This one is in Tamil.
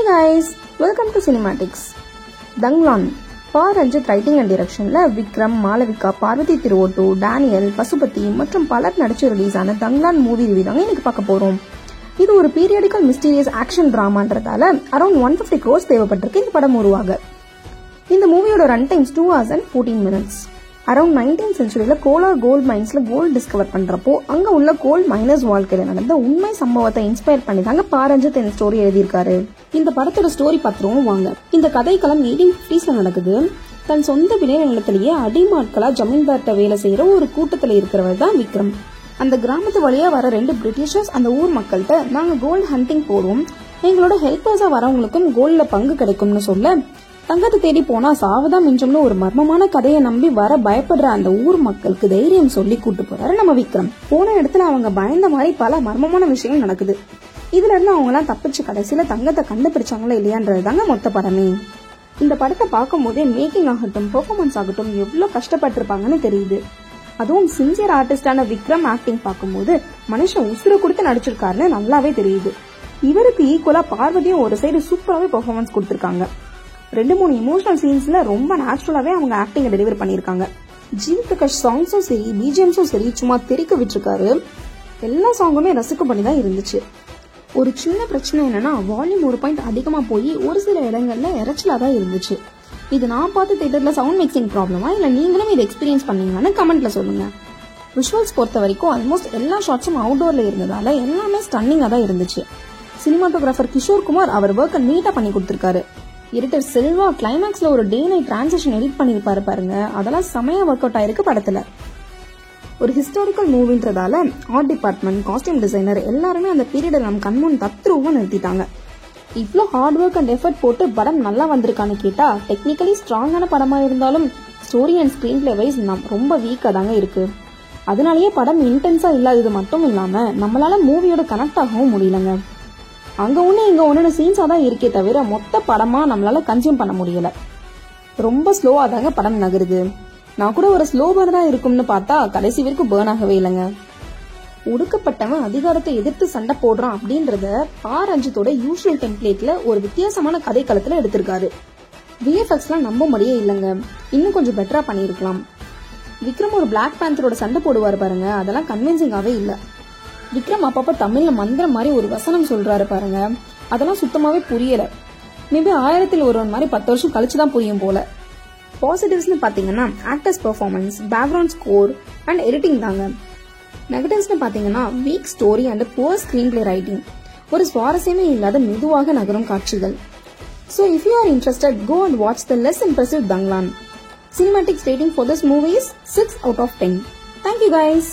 guys, welcome to Cinematics. Danglan, Pa Ranjit writing and direction la Vikram, Malavika, Parvati Thiruvottu, Daniel, Pasupati மற்றும் பலர் நடிச்சு ரிலீஸ் ஆன தங்லான் மூவி ரிவ்யூ தாங்க இன்னைக்கு பார்க்க போறோம். இது ஒரு பீரியாடிக்கல் மிஸ்டீரியஸ் ஆக்ஷன் டிராமான்றதால அரௌண்ட் 150 crores தேவைப்பட்டிருக்கு இந்த படம் உருவாக. இந்த மூவியோட run times 2 hours and 14 minutes. Around 19th centuryல கோலார் கோல்ட் மைன்ஸ்ல கோல்ட் டிஸ்கவர் பண்றப்போ அங்க உள்ள கோல்ட் மைனர்ஸ் வாழ்க்கையில நடந்த உண்மை சம்பவத்தை இன்ஸ்பயர் பண்ணி தாங்க பா ரஞ்சித் இந்த ஸ்டோரி எழுதியிருக்காரு. இந்த படத்தோட ஸ்டோரி பத்திரம் வாங்க. இந்த கதைக்களம் 1850s நடக்குது. தன் சொந்த விளைய நிலத்திலேயே அடிமாட்களா ஜமீன்தார்ட்ட வேலை செய்யற ஒரு கூட்டத்துல இருக்கிறவர் தான் விக்ரம். அந்த கிராமத்து வழியா வர 2 பிரிட்டிஷர்ஸ் அந்த ஊர் மக்கள்கிட்ட நாங்க கோல்டு ஹண்டிங் போடுவோம், எங்களோட ஹெல்பர்ஸா வரவங்களுக்கும் கோல்ட்ல பங்கு கிடைக்கும்னு சொல்ல, தங்கத்தை தேடி போனா சாவதா மிஞ்சம்னு ஒரு மர்மமான கதையை நம்பி வர பயப்படுற அந்த ஊர் மக்களுக்கு தைரியம் சொல்லி கூட்டு போறாரு நம்ம விக்ரம். போன இடத்துல அவங்க பயந்த மாதிரி பல மர்மமான விஷயங்கள் நடக்குது. இதுல இருந்து அவங்க எல்லாம் தப்பிச்சு கடைசியில தங்கத்தை கண்டுபிடிச்சாங்களா இல்லையான்றது தாங்க மொத்த படமே. இந்த படத்தை பார்க்கும் போதே மேக்கிங் ஆகட்டும், பெர்ஃபார்மன்ஸ் ஆகட்டும் எவ்வளவு கஷ்டப்பட்டிருப்பாங்கன்னு தெரியுது. அதுவும் சின்சியர் ஆர்டிஸ்டான விக்ரம் ஆக்டிங் பார்க்கும்போது மனுஷன் உசுறு கொடுத்து நடிச்சிருக்காருன்னு நல்லாவே தெரியுது. இவருக்கு ஈக்குவலா பார்வதியும் ஒரு சைடு சூப்பராகவே பெர்ஃபார்மன்ஸ் கொடுத்திருக்காங்க. 2-3 இமோஷனல் சீன்ஸ்ல ரொம்ப நேச்சுரலாவே அவங்க ஆக்டிங் டெலிவர் பண்ணிருக்காங்க. ஜி பிரகாஷ் சாங்ஸும் சரி, பிஜிஎம்ஸும் சரி சும்மா தெரிக்க விட்டுருக்காரு. எல்லா சாங்குமே ரசிக்க பண்ணிதான் இருந்துச்சு. ஒரு சின்ன பிரச்சனை என்னன்னா வால்யூம் 1 point அதிகமா போய் ஒரு சில இடங்கள்ல இறைச்சலா தான் இருந்துச்சு. இது நான் பார்த்த தியேட்டர்ல சவுண்ட் மிக்சிங் ப்ராப்ளமா இல்ல நீங்களும் இதை எக்ஸ்பீரியன்ஸ் பண்ணீங்கன்னு கமெண்ட்ல சொல்லுங்க. விஷுவல்ஸ் பொறுத்த வரைக்கும் ஆல்மோஸ்ட் எல்லா ஷாட்ஸும் அவுட்டோர்ல இருந்ததால எல்லாமே ஸ்டன்னிங்கா தான் இருந்துச்சு. சினிமாட்டோகிராஃபர் கிஷோர் குமார் அவர் ஒர்க்கை நீட்டா பண்ணி கொடுத்திருக்காரு. எடிட்டர் செல்வா கிளைமேக்ஸ்ல ஒரு டே நைட் டிரான்சிஷன் எடிட் பண்ணிருப்பாரு பாருங்க, அதெல்லாம் செமையா ஒர்க் அவுட் ஆயிருக்கு படத்துல. ஒரு ஹிஸ்டாரிக்கல் மூவின்றதால ஆர்ட் டிபார்ட்மெண்ட், காஸ்டியூம் டிசைனர் எல்லாருமே அந்த பீரியடை நம்ம கண்முன் தத்ரூபமா நிறுத்திட்டாங்க. இவ்வளோ ஹார்ட் ஒர்க் அண்ட் எஃபர்ட் போட்டு படம் நல்லா வந்திருக்கான்னு கேட்டா டெக்னிக்கலி ஸ்ட்ராங்கான படமா இருந்தாலும் story and screenplay wise ரொம்ப வீக்கா தாங்க இருக்கு. அதனாலயே படம் இன்டென்ஸா இல்லாதது மட்டும் இல்லாம நம்மளால மூவியோட கனெக்ட் ஆகவும் முடியலங்க. அங்க ஒண்ணு இங்க ஒன்னு சீன்ஸா தான் இருக்கே தவிர மொத்த படமா நம்மளால கன்சியூம் பண்ண முடியல. ரொம்ப ஸ்லோவா தாங்க படம் நகருது. நான் கூட ஒரு ஸ்லோ பர்னா இருக்கும்னு பார்த்தா கடைசி வரைக்கும் பேர்ன் ஆகவே இல்லைங்க. ஒடுக்கப்பட்டவன் அதிகாரத்தை எதிர்த்து சண்டை போடுறான் அப்படின்றத பா ரஞ்சித்தோட யூஷுவல் டெம்ப்ளேட்ல ஒரு வித்தியாசமான கதை களத்துல எடுத்திருக்காரு. விஎஃப்எக்ஸ்லாம் நம்ப முடியே இல்லைங்க, இன்னும் கொஞ்சம் பெட்டரா பண்ணிருக்கலாம். விக்ரம் ஒரு பிளாக் பேந்தரோட சண்டை போடுவாரு பாருங்க, அதெல்லாம் கன்வின்சிங்காவே இல்ல. விக்ரம் அப்பப்ப தமிழ்ல மந்திரம் மாதிரி ஒரு வசனம் சொல்றாரு பாருங்க, அதெல்லாம் சுத்தமாவே புரியல. மேபி 1000ல் ஒருவன் மாதிரி 10 வருஷம் கழிச்சுதான் புரியும் போல. பாசிட்டிவ்ஸ்னு பாத்தீங்கன்னா actors performance, background score and editing தாங்க. நெகட்டிவ்ஸ்னு பாத்தீங்கன்னா week story and poor screen play writing, ஒரு சுவாரஸ்யமே இல்லாத மெதுவாக நகரும் காட்சிகள். So if you are interested, go and watch the less impressive Danglan. Cinematics rating for this movie is 6 out of 10. Thank you guys.